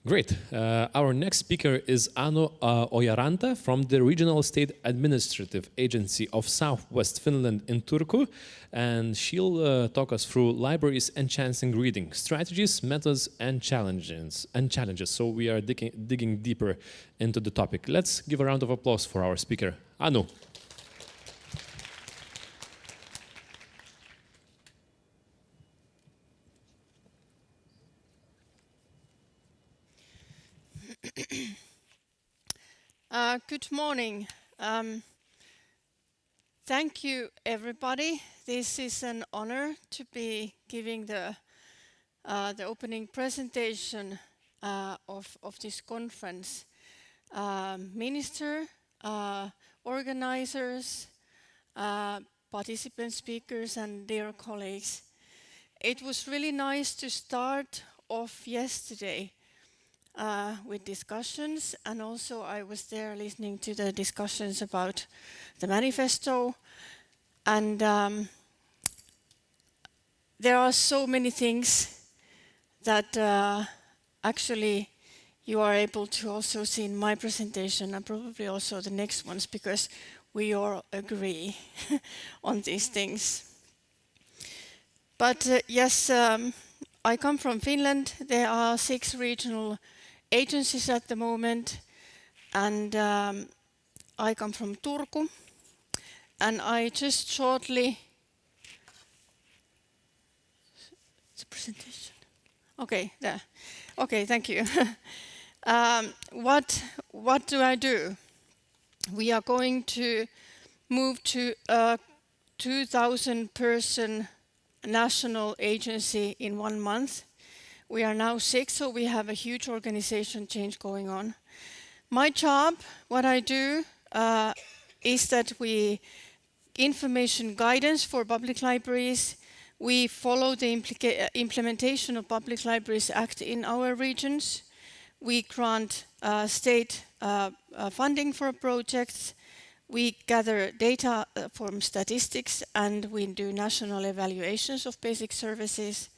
Great. Our next speaker is Ojaranta from the Regional State Administrative Agency of Southwest Finland in Turku, and she'll talk us through libraries enhancing reading strategies, methods, and challenges. So we are digging deeper into the topic. Let's give a round of applause for our speaker, Anu. Good morning. Thank you, everybody. This is an honor to be giving the opening presentation of this conference. Minister, organizers, participant speakers, and dear colleagues. It was really nice to start off yesterday with discussions, and also I was there listening to the discussions about the manifesto, and there are so many things that actually you are able to also see in my presentation and probably also the next ones, because we all agree on these things. But yes, I come from Finland. There are 6 regional agencies at the moment, and I come from Turku, and I just shortly the presentation. Okay, there. Okay, thank you. What do I do? We are going to move to a 2,000-person national agency in 1 month. We are now 6, so we have a huge organization change going on. My job, what I do, is that we information guidance for public libraries. We follow the implementation of Public Libraries Act in our regions. We grant state funding for projects. We gather data from statistics, and we do national evaluations of basic services.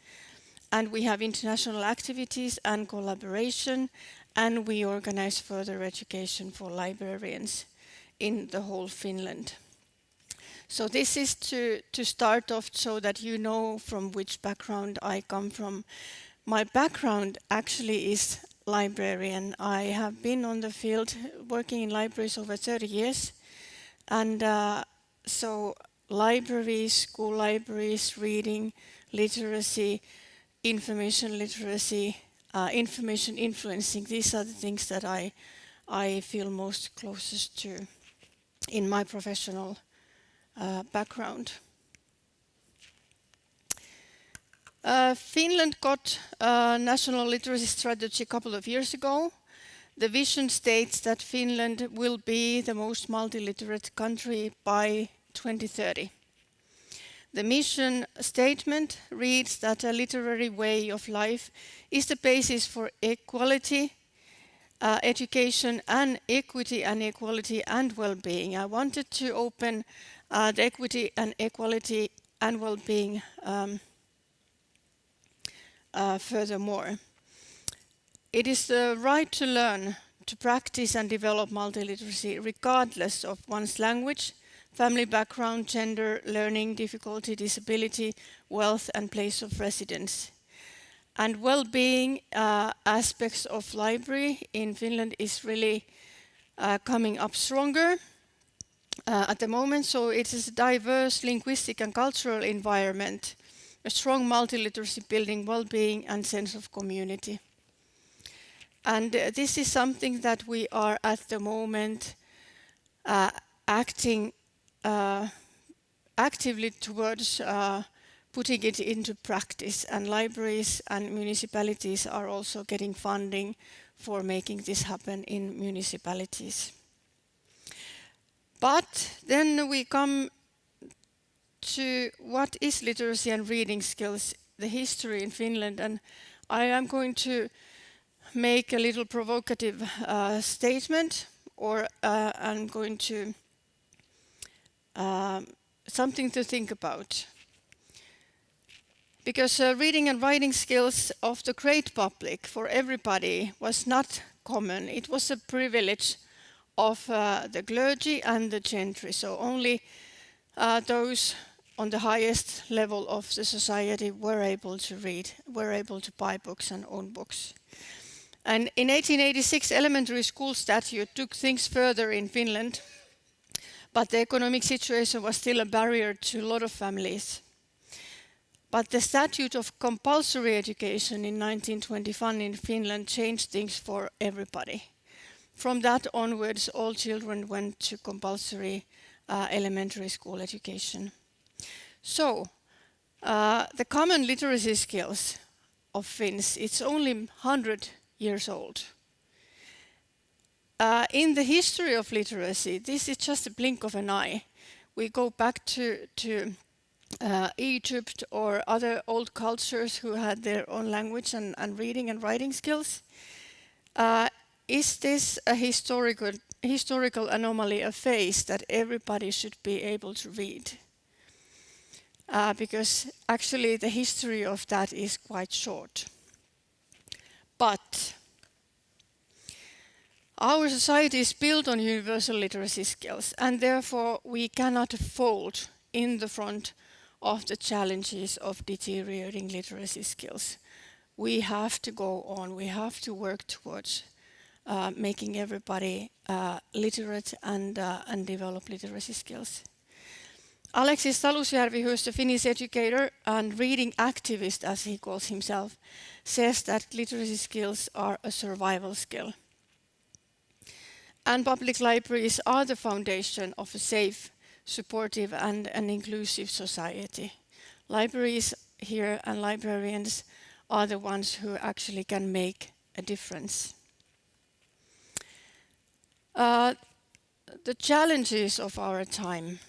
And we have international activities and collaboration, and we organize further education for librarians in the whole Finland. So this is to start off so that you know from which background I come from. My background actually is librarian. I have been on the field working in libraries over 30 years. And so libraries, school libraries, reading, literacy, information literacy, information influencing, these are the things that I feel most closest to in my professional background. Finland got a national literacy strategy a couple of years ago. The vision states that Finland will be the most multiliterate country by 2030. The mission statement reads that a literary way of life is the basis for equality, education, and equity and equality and well-being. I wanted to open the equity and equality and well-being furthermore. It is the right to learn, to practice and develop multiliteracy regardless of one's language, family background, gender, learning difficulty, disability, wealth, and place of residence. And well-being aspects of library in Finland is really coming up stronger at the moment. So it is a diverse linguistic and cultural environment, a strong multiliteracy building well-being and sense of community. And this is something that we are at the moment acting actively towards putting it into practice, and libraries and municipalities are also getting funding for making this happen in municipalities. But then we come to what is literacy and reading skills, the history in Finland, and I am going to make a little provocative statement, or I'm going to something to think about. because reading and writing skills of the great public for everybody was not common. It was a privilege of the clergy and the gentry. So only those on the highest level of the society were able to read, were able to buy books and own books. And in 1886, elementary school statute took things further in Finland, but the economic situation was still a barrier to a lot of families. But the statute of compulsory education in 1921 in Finland changed things for everybody. From that onwards, all children went to compulsory elementary school education. So, the common literacy skills of Finns, it's only 100 years old. In the history of literacy, this is just a blink of an eye. We go back to Egypt or other old cultures who had their own language and reading and writing skills. Is this a historical anomaly, a phase that everybody should be able to read? Because actually the history of that is quite short. But our society is built on universal literacy skills, and therefore we cannot fold in the front of the challenges of deteriorating literacy skills. We have to go on, we have to work towards making everybody literate and develop literacy skills. Aleksis Talusjärvi, who is the Finnish educator and reading activist, as he calls himself, says that literacy skills are a survival skill. And public libraries are the foundation of a safe, supportive and an inclusive society. Libraries here and librarians are the ones who actually can make a difference. The challenges of our time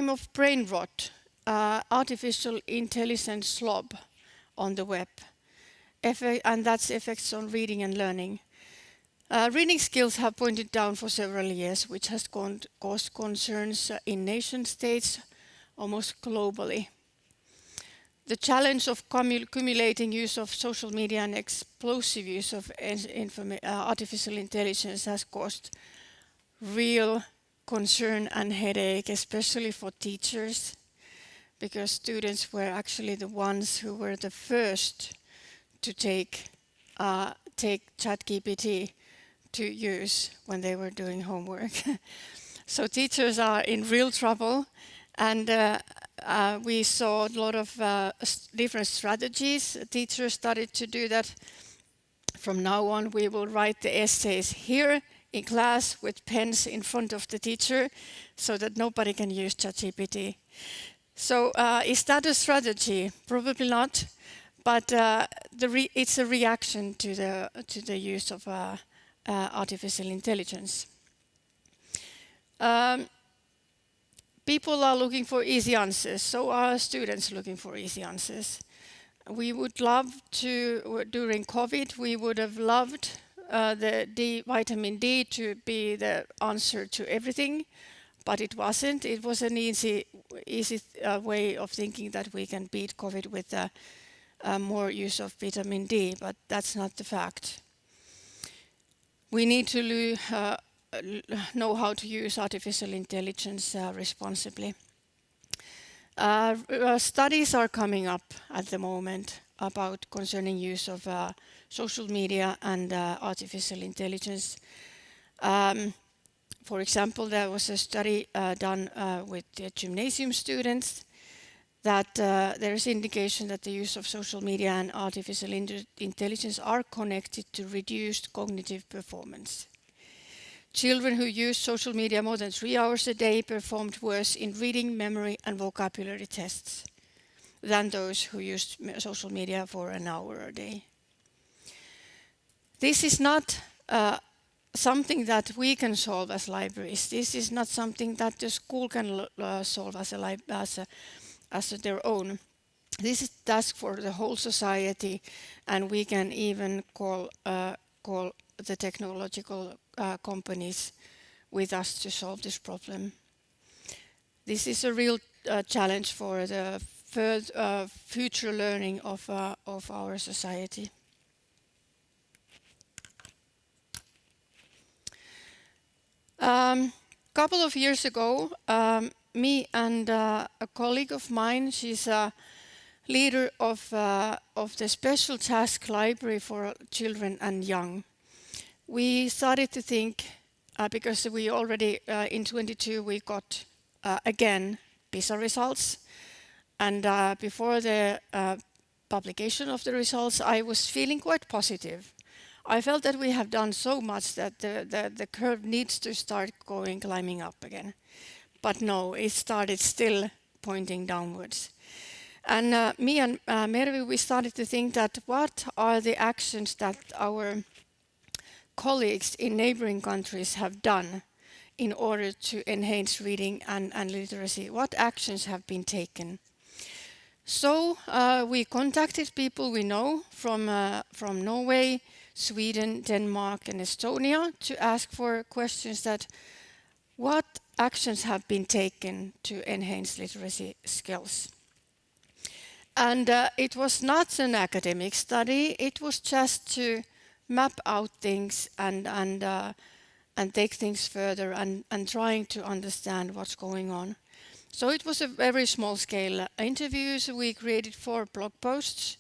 of brain rot, artificial intelligence slob on the web, and that's effects on reading and learning. Reading skills have pointed down for several years, which has caused concerns in nation states almost globally. The challenge of accumulating use of social media and explosive use of artificial intelligence has caused real concern and headache, especially for teachers, because students were actually the ones who were the first to take ChatGPT to use when they were doing homework. So teachers are in real trouble, and we saw a lot of different strategies. Teachers started to do that. From now on, we will write the essays here in class with pens in front of the teacher so that nobody can use ChatGPT. So is that a strategy? Probably not, but it's a reaction to the use of artificial intelligence. People are looking for easy answers, so are students looking for easy answers. We would love to, during COVID, we would have loved the vitamin D to be the answer to everything, but it wasn't. It was an easy way of thinking that we can beat COVID with more use of vitamin D, but that's not the fact. We need to know how to use artificial intelligence responsibly. Studies are coming up at the moment about concerning use of social media and artificial intelligence. For example, there was a study done with the gymnasium students that there is indication that the use of social media and artificial intelligence are connected to reduced cognitive performance. Children who used social media more than 3 hours a day performed worse in reading, memory and vocabulary tests than those who used social media for an hour a day. This is not something that we can solve as libraries. This is not something that the school can solve as their own. This is a task for the whole society, and we can even call the technological companies with us to solve this problem. This is a real challenge for the future learning of our society. Couple of years ago, me and a colleague of mine, she's a leader of the Special Task Library for Children and Young. We started to think, because we already in 22 we got again PISA results, and before the publication of the results I was feeling quite positive. I felt that we have done so much that the curve needs to start climbing up again. But no, it started still pointing downwards. And me and Mervi, we started to think that what are the actions that our colleagues in neighboring countries have done in order to enhance reading and literacy? What actions have been taken? So we contacted people we know from Norway, Sweden, Denmark and Estonia to ask for questions that what actions have been taken to enhance literacy skills. And it was not an academic study, it was just to map out things and take things further and trying to understand what's going on. So it was a very small scale interviews. We created 4 blog posts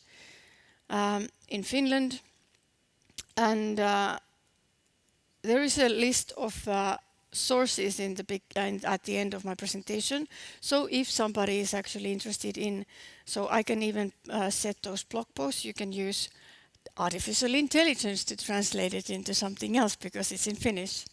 in Finland, and there is a list of sources in the at the end of my presentation. So if somebody is actually interested in, so I can even set those blog posts. You can use artificial intelligence to translate it into something else because it's in Finnish.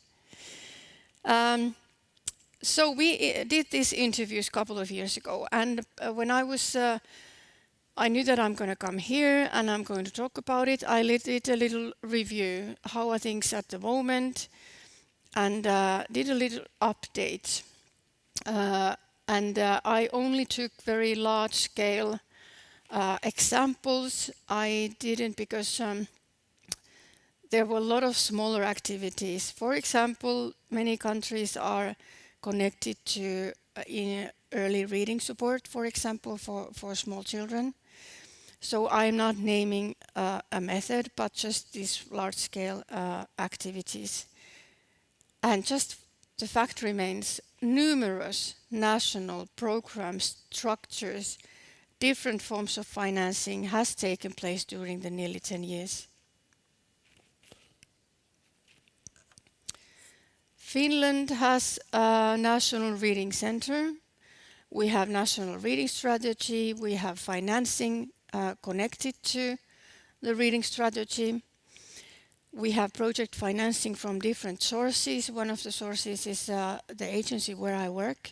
So we did these interviews a couple of years ago, and when I knew that I'm going to come here and I'm going to talk about it. I did a little review, how are things at the moment, and did a little update. I only took very large scale examples. I didn't because there were a lot of smaller activities. For example, many countries are connected to early reading support, for example, for small children. So I'm not naming a method, but just these large-scale activities. And just the fact remains, numerous national programs, structures, different forms of financing has taken place during the nearly 10 years. Finland has a national reading center. We have national reading strategy. We have financing connected to the reading strategy. We have project financing from different sources. One of the sources is the agency where I work.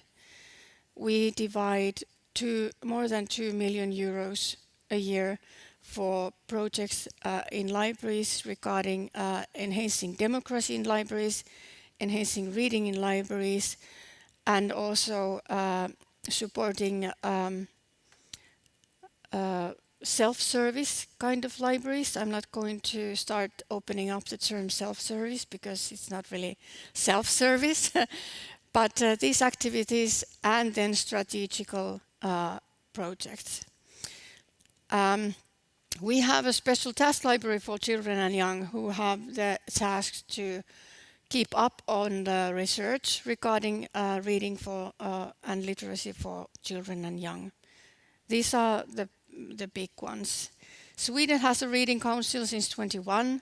We divide more than 2 million euros a year for projects in libraries regarding enhancing democracy in libraries, enhancing reading in libraries, and also supporting self-service kind of libraries. I'm not going to start opening up the term self-service because it's not really self-service, but these activities and then strategical projects. We have a special task library for children and young who have the task to keep up on the research regarding reading for and literacy for children and young. These are the big ones. Sweden has a reading council since 21.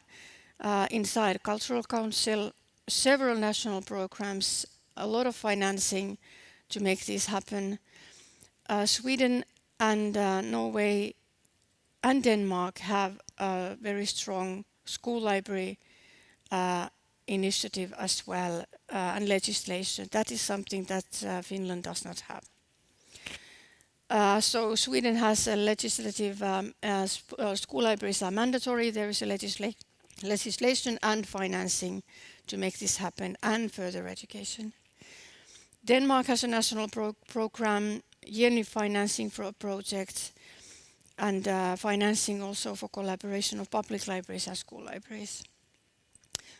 Inside Cultural Council, several national programs, a lot of financing to make this happen. Sweden and Norway and Denmark have a very strong school library initiative as well, and legislation. That is something that Finland does not have. So Sweden has a legislative, school libraries are mandatory. There is a legislation and financing to make this happen, and further education. Denmark has a national program, yearly financing for projects, and financing also for collaboration of public libraries and school libraries.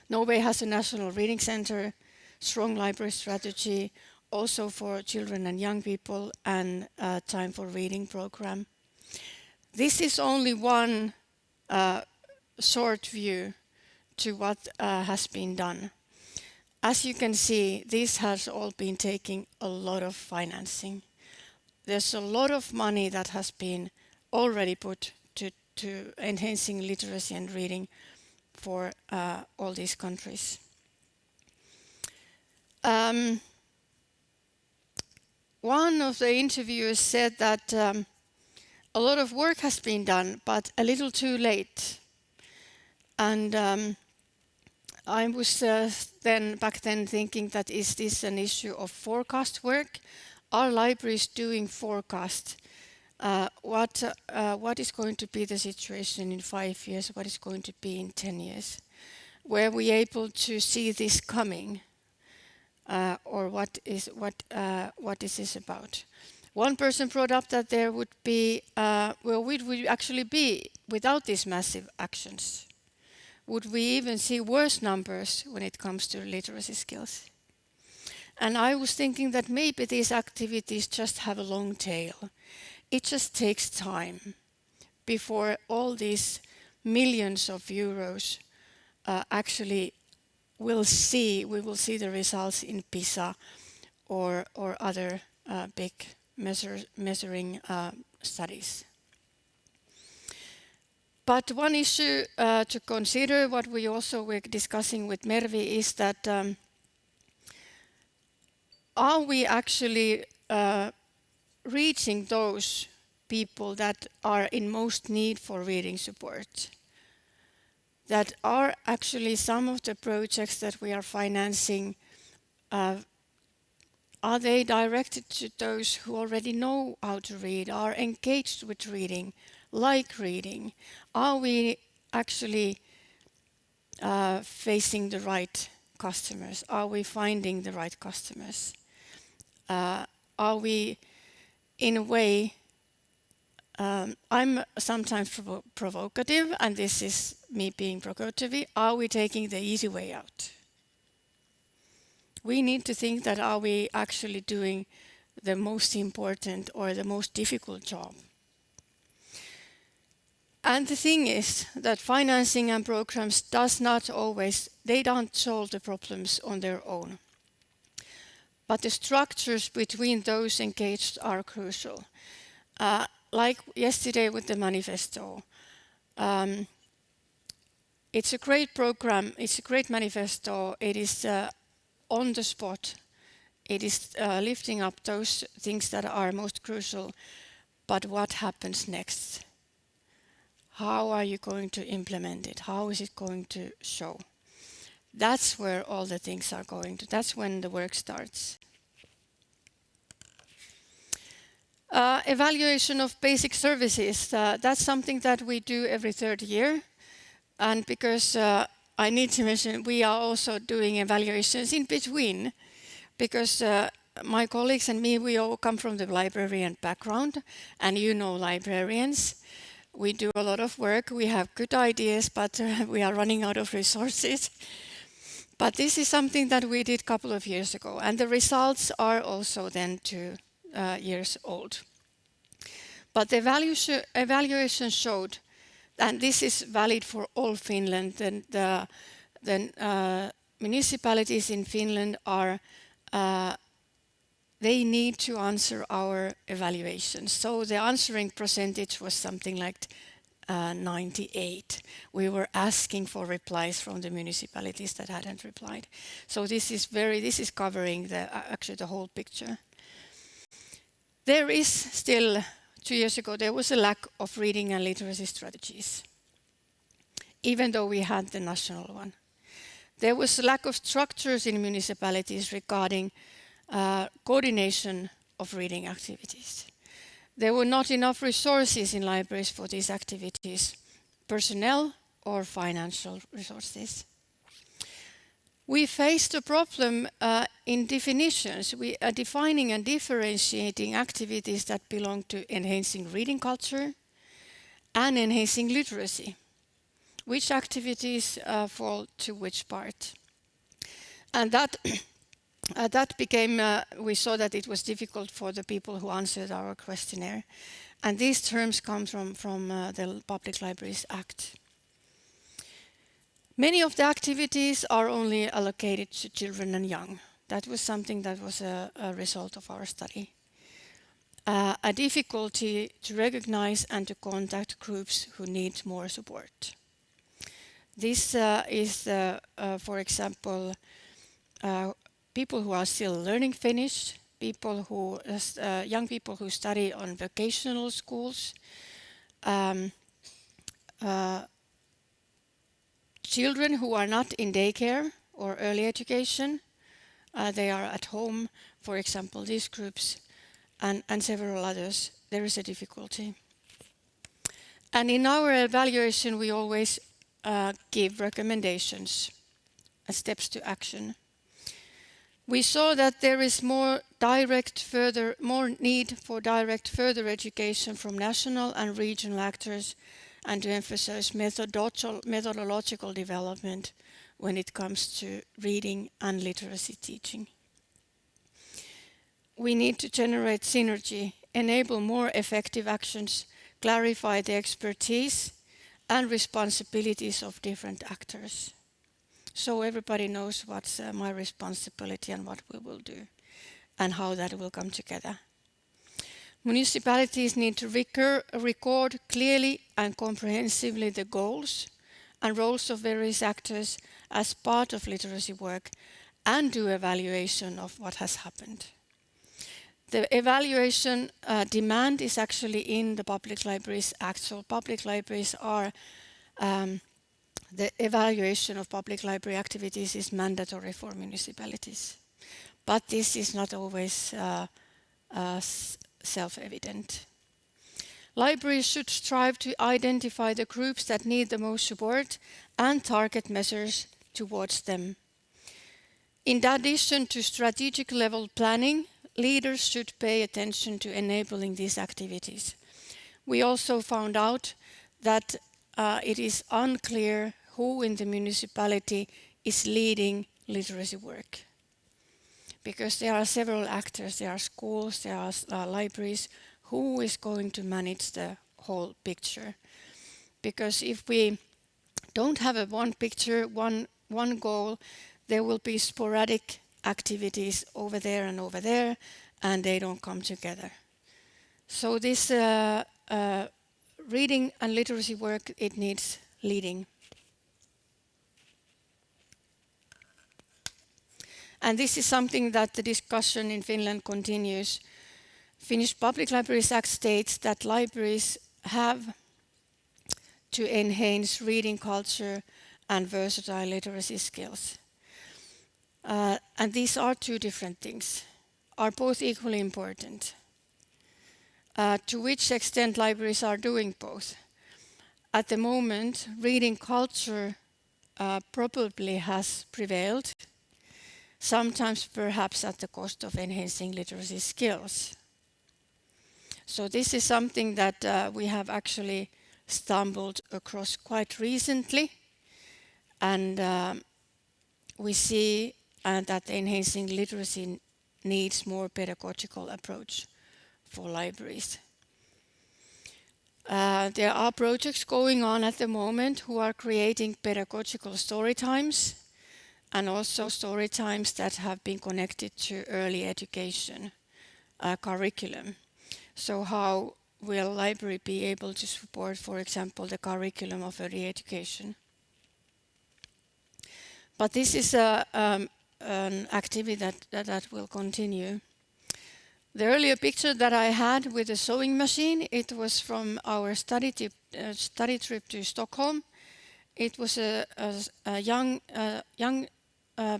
Norway has a national reading center, strong library strategy, also for children and young people, and Time for Reading program. This is only one short view to what has been done. As you can see, this has all been taking a lot of financing. There's a lot of money that has been already put to enhancing literacy and reading for all these countries. One of the interviewers said that a lot of work has been done, but a little too late. And I was back then thinking that is this an issue of forecast work? Are libraries doing forecast? What is going to be the situation in 5 years? What is going to be in 10 years? Were we able to see this coming? Or what is this about? One person brought up that there would be, well, would we actually be without these massive actions? Would we even see worse numbers when it comes to literacy skills? And I was thinking that maybe these activities just have a long tail. It just takes time before all these millions of euros actually we will see the results in PISA or other big measuring studies. But one issue to consider, what we also were discussing with Mervi, is that are we actually reaching those people that are in most need for reading support? That are actually some of the projects that we are financing, are they directed to those who already know how to read, are engaged with reading, like reading? Are we actually facing the right customers? Are we finding the right customers? Are we, in a way, I'm sometimes provocative, and this is me being provocative. Are we taking the easy way out? We need to think that are we actually doing the most important or the most difficult job? And the thing is that financing and programs they don't solve the problems on their own. But the structures between those engaged are crucial. Like yesterday with the manifesto. It's a great program, it's a great manifesto, it is on the spot. It is lifting up those things that are most crucial, but what happens next? How are you going to implement it? How is it going to show? That's where all the things are going to, that's when the work starts. Evaluation of basic services, that's something that we do every third year. And because I need to mention, we are also doing evaluations in between, because my colleagues and me, we all come from the librarian background, and you know librarians. We do a lot of work, we have good ideas, but we are running out of resources. But this is something that we did a couple of years ago, and the results are also then 2 years old. But the evaluation showed, and this is valid for all Finland, and the municipalities in Finland are, they need to answer our evaluations. So the answering percentage was something like 98. We were asking for replies from the municipalities that hadn't replied. So this is covering actually the whole picture. There is still, 2 years ago, there was a lack of reading and literacy strategies, even though we had the national one. There was a lack of structures in municipalities regarding coordination of reading activities. There were not enough resources in libraries for these activities, personnel or financial resources. We faced a problem in definitions. We are defining and differentiating activities that belong to enhancing reading culture and enhancing literacy. Which activities fall to which part? And that that became, we saw that it was difficult for the people who answered our questionnaire. And these terms come from the Public Libraries Act. Many of the activities are only allocated to children and young. That was something that was a result of our study. A difficulty to recognize and to contact groups who need more support. This is, for example, people who are still learning Finnish, people who, young people who study on vocational schools, children who are not in daycare or early education, they are at home, for example, these groups, and several others. There is a difficulty. And in our evaluation, we always give recommendations and steps to action. We saw that there is more need for direct further education from national and regional actors, and to emphasize methodological development when it comes to reading and literacy teaching. We need to generate synergy, enable more effective actions, clarify the expertise and responsibilities of different actors. So everybody knows what's my responsibility and what we will do and how that will come together. Municipalities need to record clearly and comprehensively the goals and roles of various actors as part of literacy work and do evaluation of what has happened. The evaluation demand is actually in the Public Libraries Act. So public libraries are, the evaluation of public library activities is mandatory for municipalities. But this is not always self-evident. Libraries should strive to identify the groups that need the most support and target measures towards them. In addition to strategic level planning, leaders should pay attention to enabling these activities. We also found out that it is unclear who in the municipality is leading literacy work. Because there are several actors, there are schools, there are libraries, who is going to manage the whole picture? Because if we don't have one picture, one goal, there will be sporadic activities over there, and they don't come together. So this reading and literacy work, it needs leading. And this is something that the discussion in Finland continues. Finnish Public Libraries Act states that libraries have to enhance reading culture and versatile literacy skills. And these are two different things, are both equally important. To which extent libraries are doing both? At the moment, reading culture probably has prevailed, sometimes perhaps at the cost of enhancing literacy skills. So this is something that we have actually stumbled across quite recently, and we see that enhancing literacy needs more pedagogical approach for libraries. There are projects going on at the moment who are creating pedagogical story times and also story times that have been connected to early education curriculum. So how will library be able to support, for example, the curriculum of early education? But this is an activity that will continue. The earlier picture that I had with the sewing machine, it was from our study trip to Stockholm. It was a young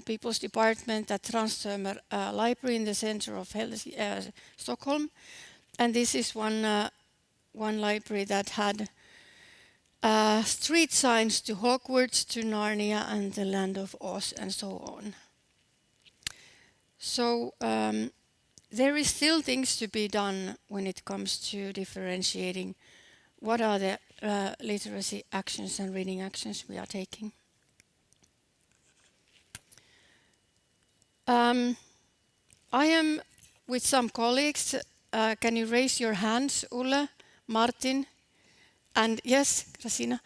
people's department at Tranströmer Library in the center of Stockholm. And this is one library that had street signs to Hogwarts, to Narnia and the Land of Oz and so on. So there is still things to be done when it comes to differentiating what are the literacy actions and reading actions we are taking. I am with some colleagues. Can you raise your hands, Ulla, Martin, and yes, Krasina?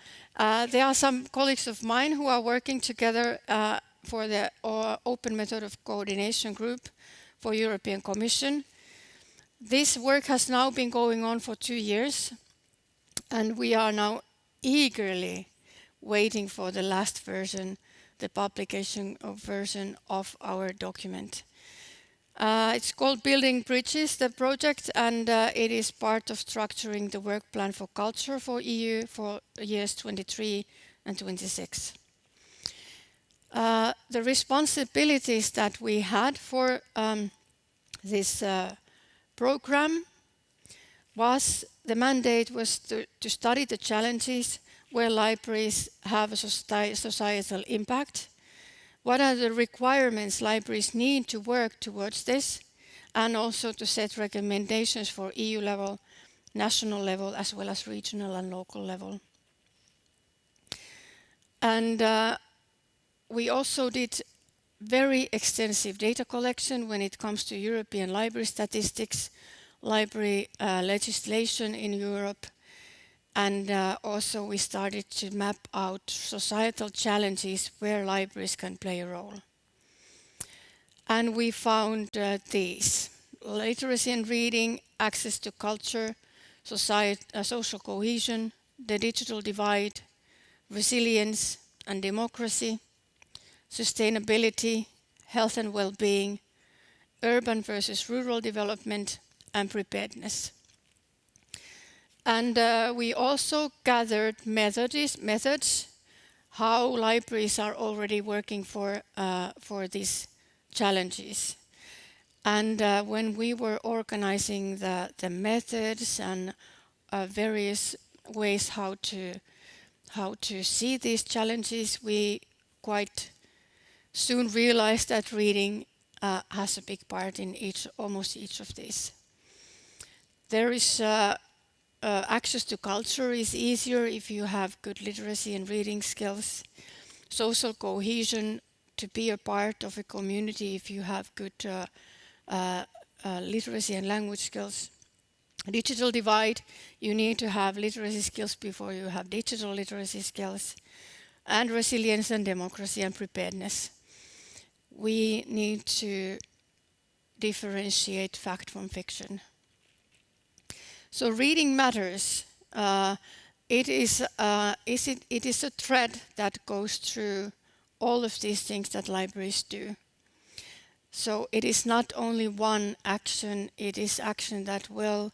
There are some colleagues of mine who are working together for the Open Method of Coordination Group for European Commission. This work has now been going on for 2 years, and we are now eagerly waiting for the last version, the publication of version of our document. It's called Building Bridges, the project, and it is part of structuring the work plan for culture for EU for years 23 and 26. The responsibilities that we had for this program was, the mandate was to study the challenges where libraries have a societal impact. What are the requirements libraries need to work towards this, and also to set recommendations for EU level, national level, as well as regional and local level. And we also did very extensive data collection when it comes to European library statistics, library legislation in Europe, and also we started to map out societal challenges where libraries can play a role. And we found these: literacy and reading, access to culture, social cohesion, the digital divide, resilience and democracy, sustainability, health and well-being, urban versus rural development, and preparedness. And we also gathered methods how libraries are already working for these challenges. And when we were organizing the methods and various ways how to see these challenges, we quite soon realized that reading has a big part in almost each of these. There is access to culture is easier if you have good literacy and reading skills. Social cohesion, to be a part of a community if you have good literacy and language skills. Digital divide, you need to have literacy skills before you have digital literacy skills. And resilience and democracy and preparedness. We need to differentiate fact from fiction. So reading matters. It is a thread that goes through all of these things that libraries do. So it is not only one action, it is action that will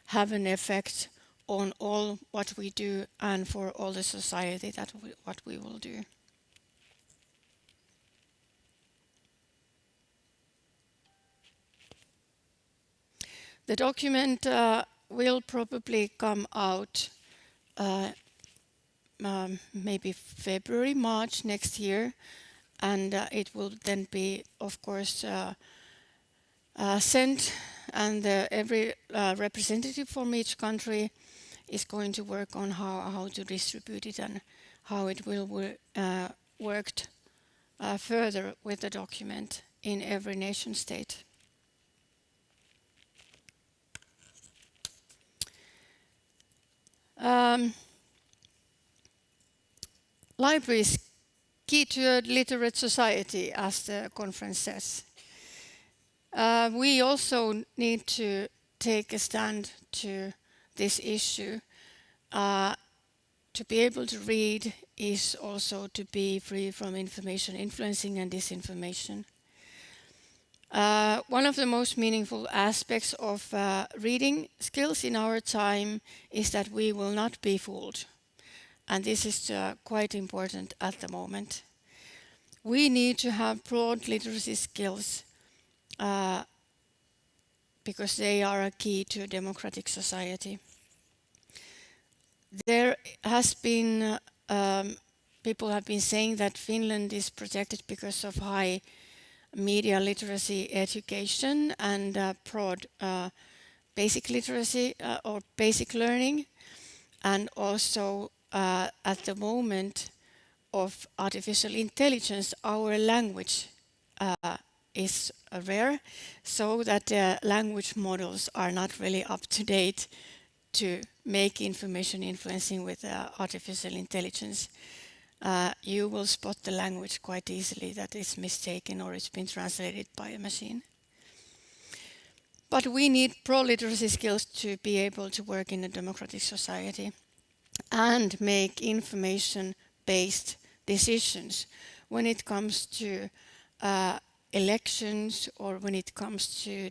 have an effect on all what we do and for all the society what we will do. The document will probably come out maybe February, March next year, and it will then be, of course, sent, and every representative from each country is going to work on how to distribute it and how it will worked further with the document in every nation state. Libraries, key to a literate society, as the conference says. We also need to take a stand to this issue. To be able to read is also to be free from information influencing and disinformation. One of the most meaningful aspects of reading skills in our time is that we will not be fooled. And this is quite important at the moment. We need to have broad literacy skills because they are a key to a democratic society. There has been, people have been saying that Finland is protected because of high media literacy education and broad basic literacy or basic learning, and also at the moment of artificial intelligence, our language is rare, so that language models are not really up to date to make information influencing with artificial intelligence. You will spot the language quite easily that it's mistaken or it's been translated by a machine. But we need pro-literacy skills to be able to work in a democratic society and make information-based decisions when it comes to elections or when it comes to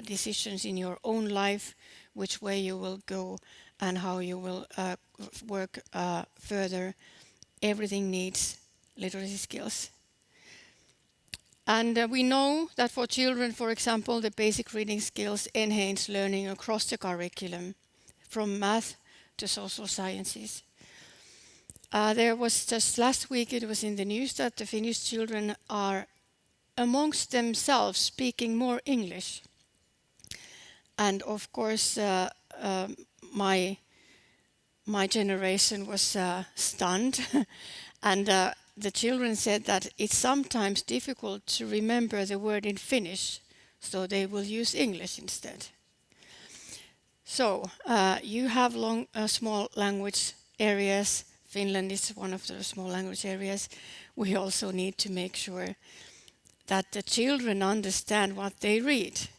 decisions in your own life, which way you will go and how you will work further. Everything needs literacy skills. And we know that for children, for example, the basic reading skills enhance learning across the curriculum, from math to social sciences. There was just last week, it was in the news that the Finnish children are amongst themselves speaking more English. And of course, my generation was stunned. And the children said that it's sometimes difficult to remember the word in Finnish, so they will use English instead. So you have small language areas. Finland is one of the small language areas. We also need to make sure that the children understand what they read.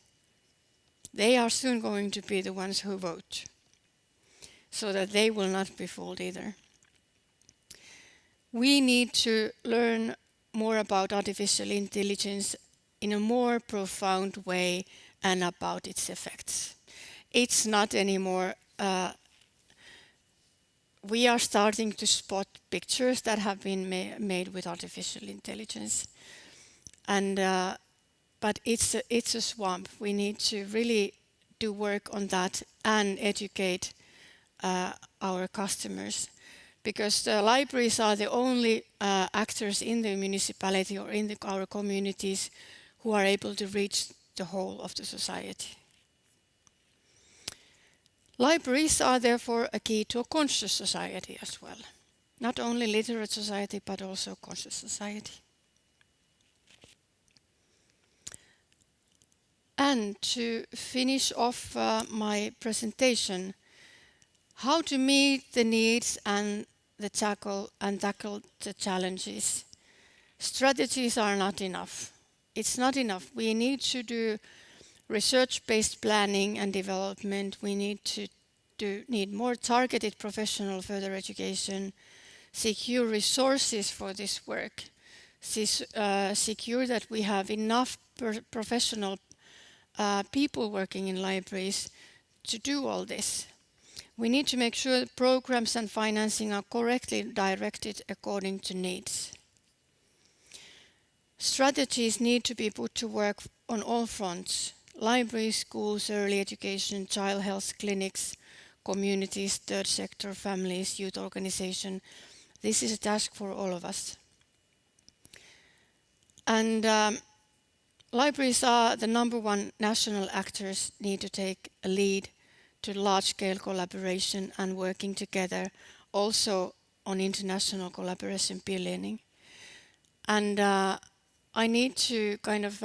They are soon going to be the ones who vote, so that they will not be fooled either. We need to learn more about artificial intelligence in a more profound way and about its effects. It's not anymore, we are starting to spot pictures that have been made with artificial intelligence. And, but it's a swamp. We need to really do work on that and educate our customers. Because the libraries are the only actors in the municipality or in our communities who are able to reach the whole of the society. Libraries are therefore a key to a conscious society as well. Not only literate society, but also conscious society. And to finish off my presentation, how to meet the needs and tackle the challenges. Strategies are not enough. It's not enough. We need to do research-based planning and development. We need to need more targeted professional further education, secure resources for this work, secure that we have enough professional people working in libraries to do all this. We need to make sure that programs and financing are correctly directed according to needs. Strategies need to be put to work on all fronts: libraries, schools, early education, child health clinics, communities, third sector, families, youth organization. This is a task for all of us. And libraries are the #1 national actors, need to take a lead to large-scale collaboration and working together, also on international collaboration building. And I need to kind of,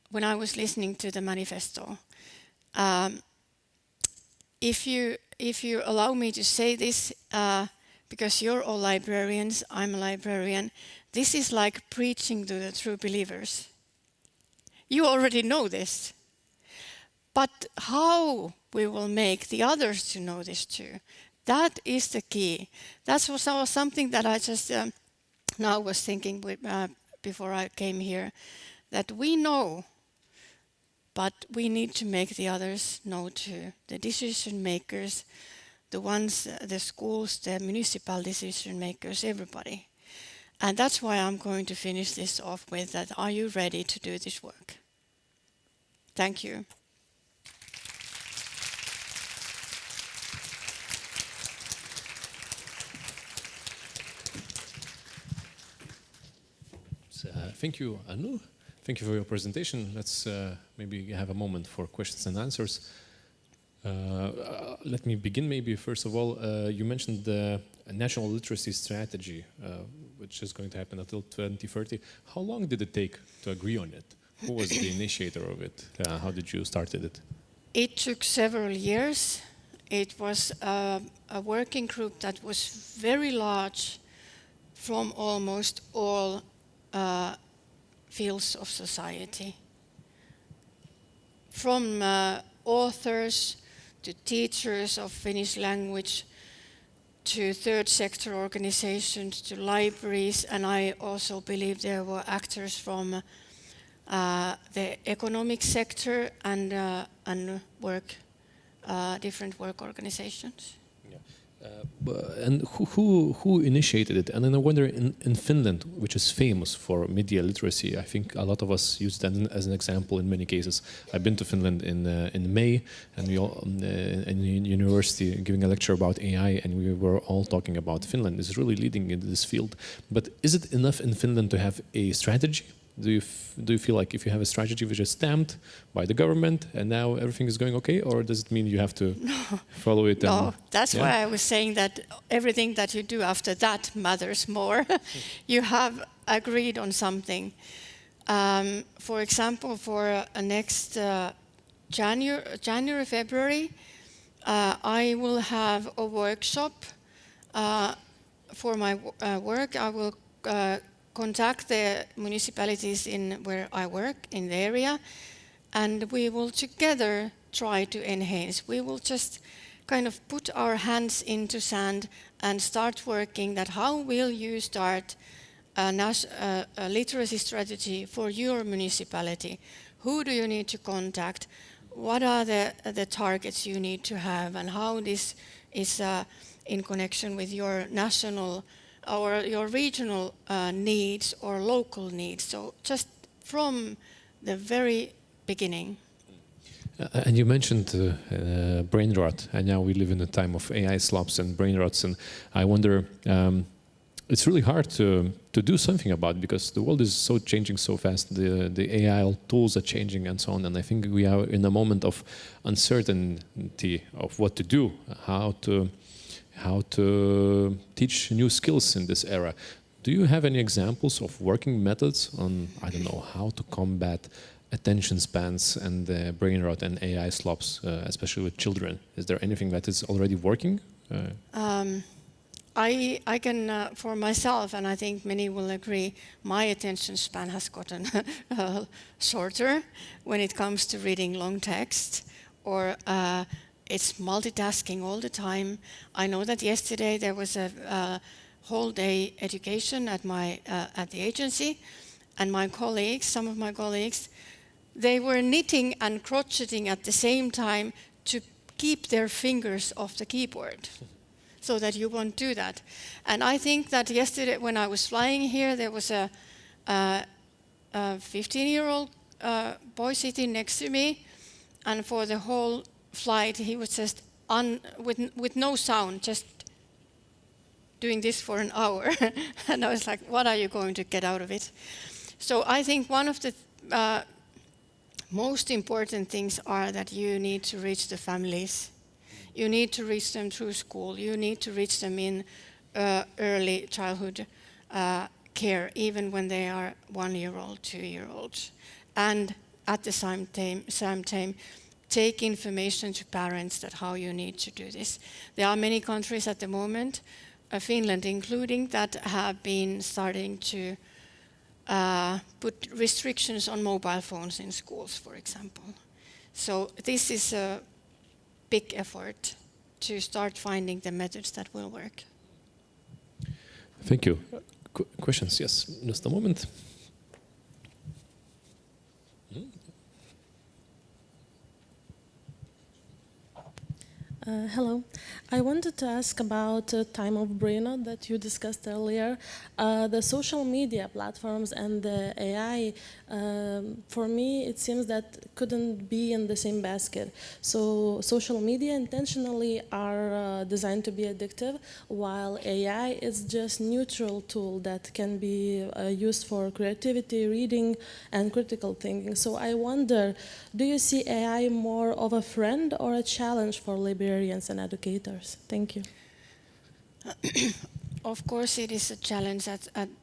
when I was listening to the manifesto, if you allow me to say this, because you're all librarians, I'm a librarian, this is like preaching to the true believers. You already know this. But how we will make the others to know this too, that is the key. That was something that I just now was thinking before I came here, that we know, but we need to make the others know too. The decision makers, the ones, the schools, the municipal decision makers, everybody. And that's why I'm going to finish this off with that. Are you ready to do this work? Thank you. Thank you, Anu. Thank you for your presentation. Let's maybe have a moment for questions and answers. Let me begin maybe first of all. You mentioned the national literacy strategy. which is going to happen until 2030. How long did it take to agree on it? Who was the initiator of it? How did you started it? It took several years. It was a working group that was very large from almost all fields of society. From authors to teachers of Finnish language to third sector organizations to libraries, and I also believe there were actors from the economic sector and different work organizations. And who initiated it? And then I wonder, in Finland, which is famous for media literacy, I think a lot of us use that as an example in many cases. I've been to Finland in May, and we all in university giving a lecture about AI, and we were all talking about Finland is really leading in this field. But is it enough in Finland to have a strategy? Do you feel like if you have a strategy which is stamped by the government and now everything is going okay, or does it mean you have to follow it? No, that's why I was saying that everything that you do after that matters more. You have agreed on something. For example, for next January, February, I will have a workshop for my work. I will contact the municipalities where I work in the area, and we will together try to enhance. We will just kind of put our hands into sand and start working that how will you start a literacy strategy for your municipality? Who do you need to contact? What are the targets you need to have, and how this is in connection with your national or your regional needs or local needs. So just from the very beginning. And you mentioned brain rot, and now we live in a time of AI slops and brain rots, and I wonder, it's really hard to do something about it because the world is so changing so fast. The AI tools are changing and so on, and I think we are in a moment of uncertainty of what to do, how to teach new skills in this era. Do you have any examples of working methods on, I don't know, how to combat attention spans and brain rot and AI slops, especially with children? Is there anything that is already working? I can, for myself, and I think many will agree, my attention span has gotten shorter when it comes to reading long text, or it's multitasking all the time. I know that yesterday there was a whole day education at the agency, and my colleagues, some of my colleagues, they were knitting and crocheting at the same time to keep their fingers off the keyboard, so that you won't do that. And I think that yesterday when I was flying here, there was a 15-year-old boy sitting next to me, and for the whole flight he was just with no sound, just doing this for an hour. And I was like, what are you going to get out of it? So I think one of the most important things are that you need to reach the families. You need to reach them through school. You need to reach them in early childhood care, even when they are 1-year-old, 2-year-olds. And at the same time, take information to parents that how you need to do this. There are many countries at the moment, Finland including, that have been starting to put restrictions on mobile phones in schools, for example. So this is a big effort to start finding the methods that will work. Thank you. Questions? Yes, just a moment. Hello. I wanted to ask about time of burnout that you discussed earlier. The social media platforms and the AI, for me, it seems that couldn't be in the same basket. So social media intentionally are designed to be addictive, while AI is just neutral tool that can be used for creativity, reading, and critical thinking. So I wonder, do you see AI more of a friend or a challenge for librarians and educators? Thank you. Of course, it is a challenge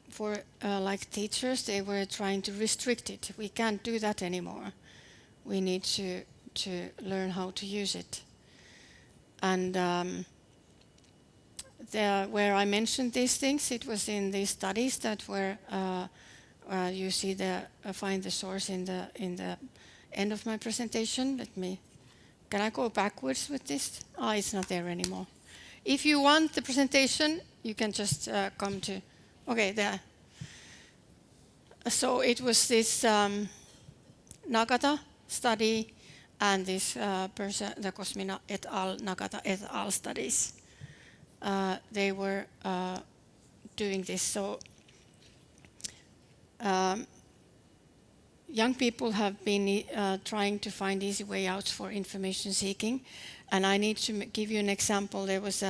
for like teachers. They were trying to restrict it. We can't do that anymore. We need to learn how to use it. And where I mentioned these things, it was in these studies that were you see find the source in the end of my presentation. Can I go backwards with this? It's not there anymore. If you want the presentation, you can just come to, okay, there. So it was this Nagata study and this the Kosmina et al., Nagata et al. Studies. They were doing this. So young people have been trying to find easy way outs for information seeking. And I need to give you an example. There was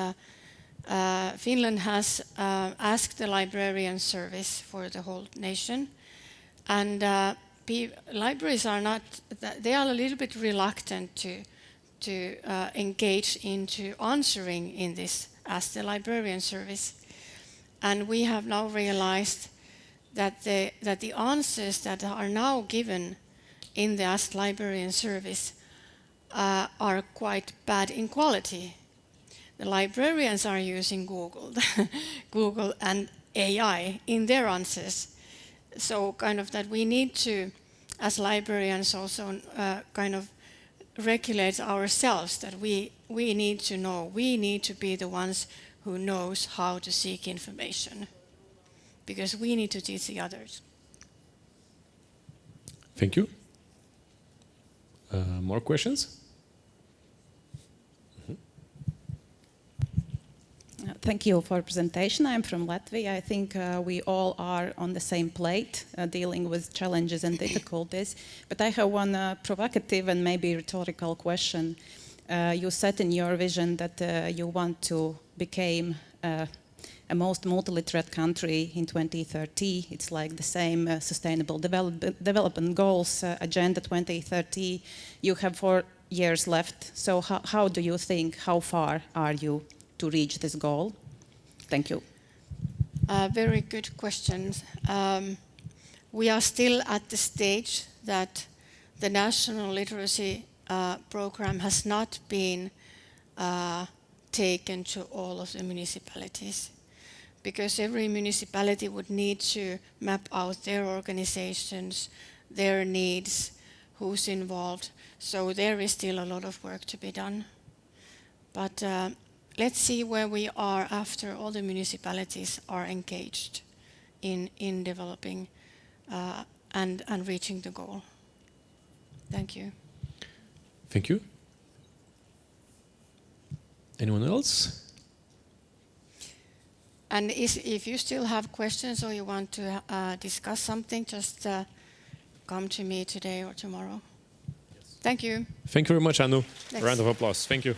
Finland has asked the librarian service for the whole nation. And libraries are not, they are a little bit reluctant to engage into answering in this as the librarian service. And we have now realized that the answers that are now given in the Ask Librarian service are quite bad in quality. The librarians are using Google and AI in their answers. So kind of that we need to, as librarians, also kind of regulate ourselves, that we need to know, we need to be the ones who knows how to seek information, because we need to teach the others. Thank you. More questions? Thank you for the presentation. I'm from Latvia. I think we all are on the same plate, dealing with challenges and difficulties. But I have one provocative and maybe rhetorical question. You said in your vision that you want to become a most multilateral country in 2030. It's like the same Sustainable Development Goals, Agenda 2030. You have 4 years left. So how do you think, how far are you to reach this goal? Thank you. Very good questions. We are still at the stage that the national literacy program has not been taken to all of the municipalities, because every municipality would need to map out their organizations, their needs, who's involved. So there is still a lot of work to be done. But let's see where we are after all the municipalities are engaged in developing and reaching the goal. Thank you. Thank you. Anyone else? And if you still have questions or you want to discuss something, just come to me today or tomorrow. Yes. Thank you. Thank you very much, Anu. Thanks. Round of applause. Thank you.